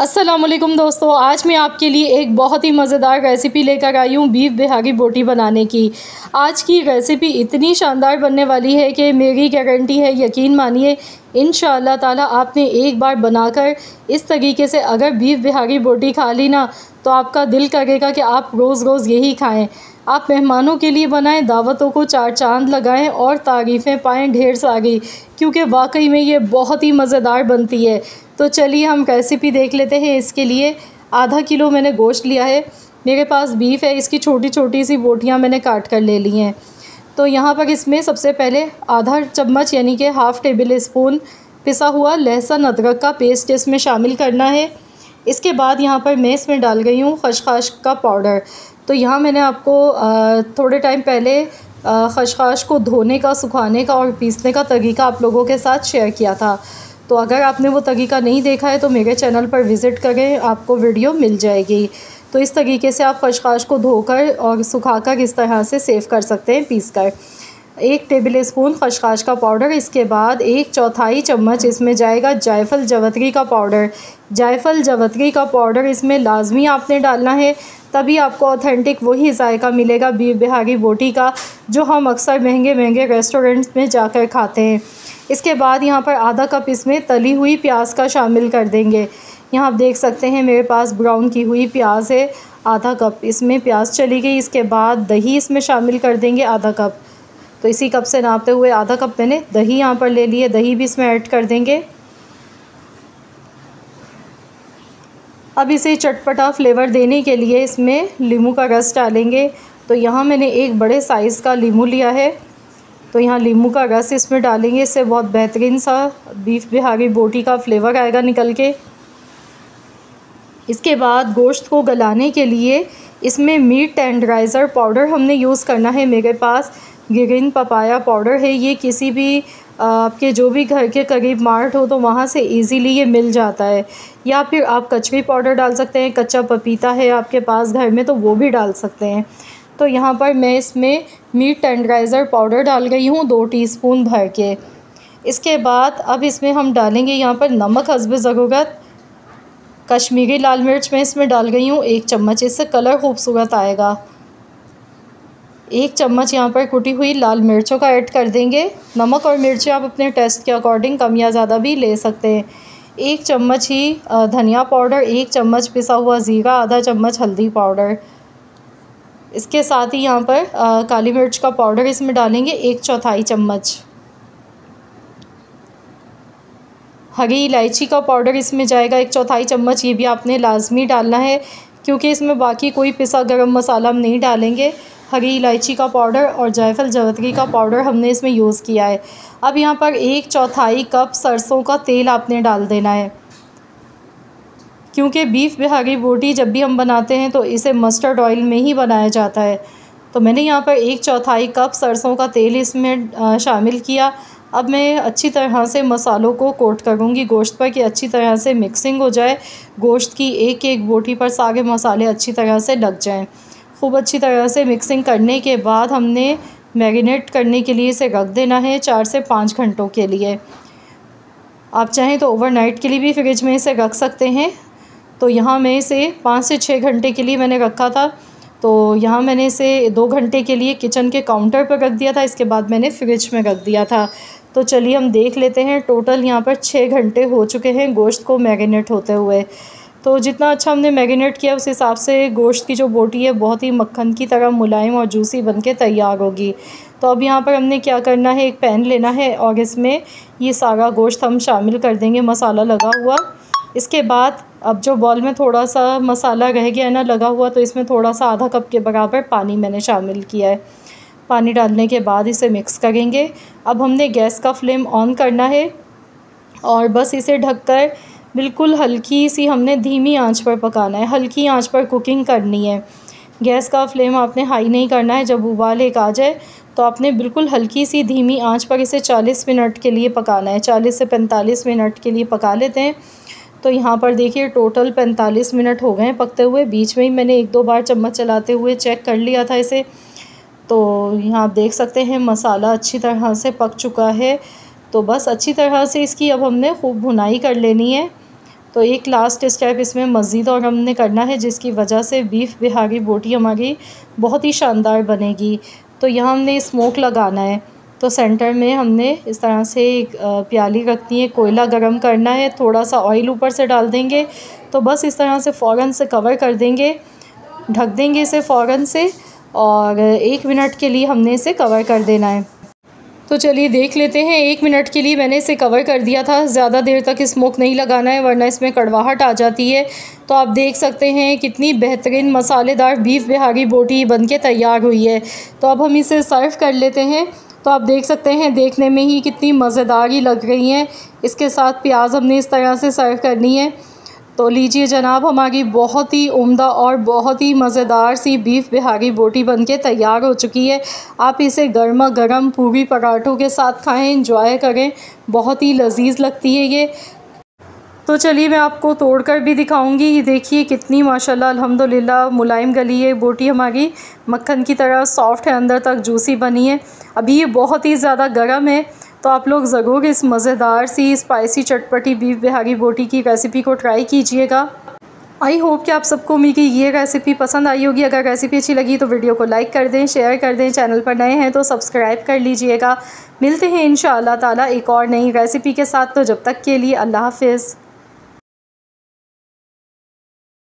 अस्सलामुअलैकुम दोस्तों, आज मैं आपके लिए एक बहुत ही मज़ेदार रेसिपी लेकर आई हूँ बीफ बिहारी बोटी बनाने की। आज की रेसिपी इतनी शानदार बनने वाली है कि मेरी गारंटी है, यकीन मानिए इंशाअल्लाह ताला आपने एक बार बनाकर इस तरीके से अगर बीफ बिहारी बोटी खा ली ना, तो आपका दिल करेगा कि आप रोज़ रोज़ यही खाएं। आप मेहमानों के लिए बनाएं, दावतों को चार चांद लगाएं और तारीफ़ें पाएं ढेर सारी, क्योंकि वाकई में ये बहुत ही मज़ेदार बनती है। तो चलिए हम रेसिपी देख लेते हैं। इसके लिए आधा किलो मैंने गोश्त लिया है, मेरे पास बीफ है, इसकी छोटी छोटी सी बोटियां मैंने काट कर ले ली हैं। तो यहाँ पर इसमें सबसे पहले आधा चम्मच यानी कि हाफ़ टेबल स्पून पिसा हुआ लहसुन अदरक का पेस्ट इसमें शामिल करना है। इसके बाद यहाँ पर मैं इसमें डाल गई हूँ खसखस का पाउडर। तो यहाँ मैंने आपको थोड़े टाइम पहले खसखस को धोने का, सुखाने का और पीसने का तरीका आप लोगों के साथ शेयर किया था। तो अगर आपने वो तरीका नहीं देखा है तो मेरे चैनल पर विज़िट करें, आपको वीडियो मिल जाएगी। तो इस तरीके से आप खसखस को धोकर और सुखाकर इस तरह से सेव कर सकते हैं पीसकर। 1 टेबल स्पून खसखस का पाउडर, इसके बाद 1/4 चम्मच इसमें जाएगा जायफल जवतरी का पाउडर। जायफल जवतरी का पाउडर इसमें लाजमी आपने डालना है, तभी आपको ऑथेंटिक वही जायका मिलेगा बीफ बिहारी बोटी का जो हम अक्सर महंगे महंगे रेस्टोरेंट्स में जाकर खाते हैं। इसके बाद यहाँ पर आधा कप इसमें तली हुई प्याज का शामिल कर देंगे। यहाँ आप देख सकते हैं मेरे पास ब्राउन की हुई प्याज है, आधा कप इसमें प्याज चली गई। इसके बाद दही इसमें शामिल कर देंगे आधा कप। तो इसी कप से नापते हुए आधा कप मैंने दही यहाँ पर ले ली है, दही भी इसमें ऐड कर देंगे। अब इसे चटपटा फ्लेवर देने के लिए इसमें नींबू का रस डालेंगे। तो यहाँ मैंने एक बड़े साइज़ का नींबू लिया है, तो यहाँ नींबू का रस इसमें डालेंगे, इससे बहुत बेहतरीन सा बीफ बिहारी बोटी का फ्लेवर आएगा निकल के। इसके बाद गोश्त को गलाने के लिए इसमें मीट टेंडराइज़र पाउडर हमने यूज़ करना है। मेरे पास ग्रीन पपाया पाउडर है, ये किसी भी आपके जो भी घर के करीब मार्ट हो तो वहाँ से इजीली ये मिल जाता है, या फिर आप कचरी पाउडर डाल सकते हैं। कच्चा पपीता है आपके पास घर में तो वो भी डाल सकते हैं। तो यहाँ पर मैं इसमें मीट टेंडराइज़र पाउडर डाल गई हूँ 2 टीस्पून भर के। इसके बाद अब इसमें हम डालेंगे यहाँ पर नमक हस्ब ज़रूरत। कश्मीरी लाल मिर्च मैं इसमें डाल गई हूँ 1 चम्मच, इससे कलर खूबसूरत आएगा। 1 चम्मच यहाँ पर कुटी हुई लाल मिर्चों का ऐड कर देंगे। नमक और मिर्ची आप अपने टेस्ट के अकॉर्डिंग कम या ज़्यादा भी ले सकते हैं। 1 चम्मच ही धनिया पाउडर, 1 चम्मच पिसा हुआ ज़ीरा, आधा चम्मच हल्दी पाउडर। इसके साथ ही यहाँ पर काली मिर्च का पाउडर इसमें डालेंगे 1/4 चम्मच। हरी इलायची का पाउडर इसमें जाएगा 1/4 चम्मच, ये भी आपने लाजमी डालना है क्योंकि इसमें बाकी कोई पिसा गरम मसाला हम नहीं डालेंगे। हरी इलायची का पाउडर और जायफल जवतरी का पाउडर हमने इसमें यूज़ किया है। अब यहाँ पर 1/4 कप सरसों का तेल आपने डाल देना है, क्योंकि बीफ बिहारी बोटी जब भी हम बनाते हैं तो इसे मस्टर्ड ऑयल में ही बनाया जाता है। तो मैंने यहाँ पर 1/4 कप सरसों का तेल इसमें शामिल किया। अब मैं अच्छी तरह से मसालों को कोट करूँगी गोश्त पर कि अच्छी तरह से मिक्सिंग हो जाए, गोश्त की एक एक बोटी पर सारे मसाले अच्छी तरह से लग जाएं। खूब अच्छी तरह से मिक्सिंग करने के बाद हमने मैरिनेट करने के लिए इसे रख देना है 4 से 5 घंटों के लिए। आप चाहें तो ओवरनाइट के लिए भी फ्रिज में इसे रख सकते हैं। तो यहाँ मैं इसे 5 से 6 घंटे के लिए मैंने रखा था। तो यहाँ मैंने इसे 2 घंटे के लिए किचन के काउंटर पर रख दिया था, इसके बाद मैंने फ्रिज में रख दिया था। तो चलिए हम देख लेते हैं, टोटल यहाँ पर 6 घंटे हो चुके हैं गोश्त को मैरिनेट होते हुए। तो जितना अच्छा हमने मैरिनेट किया उस हिसाब से गोश्त की जो बोटी है बहुत ही मक्खन की तरह मुलायम और जूसी बन के तैयार होगी। तो अब यहाँ पर हमने क्या करना है, एक पैन लेना है और इसमें ये सारा गोश्त हम शामिल कर देंगे मसाला लगा हुआ। इसके बाद अब जो बॉल में थोड़ा सा मसाला रह गया है ना लगा हुआ, तो इसमें थोड़ा सा आधा कप के बराबर पानी मैंने शामिल किया है। पानी डालने के बाद इसे मिक्स करेंगे। अब हमने गैस का फ्लेम ऑन करना है और बस इसे ढककर बिल्कुल हल्की सी हमने धीमी आंच पर पकाना है, हल्की आंच पर कुकिंग करनी है। गैस का फ्लेम आपने हाई नहीं करना है। जब उबाल एक आ जाए तो आपने बिल्कुल हल्की सी धीमी आंच पर इसे 40 मिनट के लिए पकाना है। 40 से 45 मिनट के लिए पका लेते हैं। तो यहाँ पर देखिए टोटल 45 मिनट हो गए हैं पकते हुए। बीच में ही मैंने 1-2 बार चम्मच चलाते हुए चेक कर लिया था इसे। तो यहाँ आप देख सकते हैं मसाला अच्छी तरह से पक चुका है। तो बस अच्छी तरह से इसकी अब हमने खूब भुनाई कर लेनी है। तो एक लास्ट स्टेप इसमें मज़ीद और हमने करना है, जिसकी वजह से बीफ बिहारी बोटी हमारी बहुत ही शानदार बनेगी। तो यहाँ हमने स्मोक लगाना है। तो सेंटर में हमने इस तरह से एक प्याली रखनी है, कोयला गरम करना है, थोड़ा सा ऑयल ऊपर से डाल देंगे। तो बस इस तरह से फ़ौरन से कवर कर देंगे, ढक देंगे इसे फ़ौरन से, और 1 मिनट के लिए हमने इसे कवर कर देना है। तो चलिए देख लेते हैं। 1 मिनट के लिए मैंने इसे कवर कर दिया था। ज़्यादा देर तक स्मोक नहीं लगाना है, वरना इसमें कड़वाहट आ जाती है। तो आप देख सकते हैं कितनी बेहतरीन मसालेदार बीफ बिहारी बोटी बनके तैयार हुई है। तो अब हम इसे सर्व कर लेते हैं। तो आप देख सकते हैं देखने में ही कितनी मज़ेदार ही लग रही हैं। इसके साथ प्याज हमने इस तरह से सर्व करनी है। तो लीजिए जनाब, हमारी बहुत ही उम्दा और बहुत ही मज़ेदार सी बीफ बिहारी बोटी बनके तैयार हो चुकी है। आप इसे गर्मा गर्म पूरी पराठों के साथ खाएं, एंजॉय करें, बहुत ही लजीज लगती है ये। तो चलिए मैं आपको तोड़कर भी दिखाऊंगी। ये देखिए कितनी माशाल्लाह अल्हम्दुलिल्लाह मुलायम गली है बोटी हमारी, मक्खन की तरह सॉफ्ट है, अंदर तक जूसी बनी है। अभी ये बहुत ही ज़्यादा गर्म है। तो आप लोग ज़रूर इस मज़ेदार सी स्पाइसी चटपटी बीफ बिहारी बोटी की रेसिपी को ट्राई कीजिएगा। आई होप कि आप सबको मेरी ये रेसिपी पसंद आई होगी। अगर रेसिपी अच्छी लगी तो वीडियो को लाइक कर दें, शेयर कर दें। चैनल पर नए हैं तो सब्सक्राइब कर लीजिएगा। मिलते हैं इंशाअल्लाह ताला एक और नई रेसिपी के साथ। तो जब तक के लिए अल्लाह हाफ़िज़।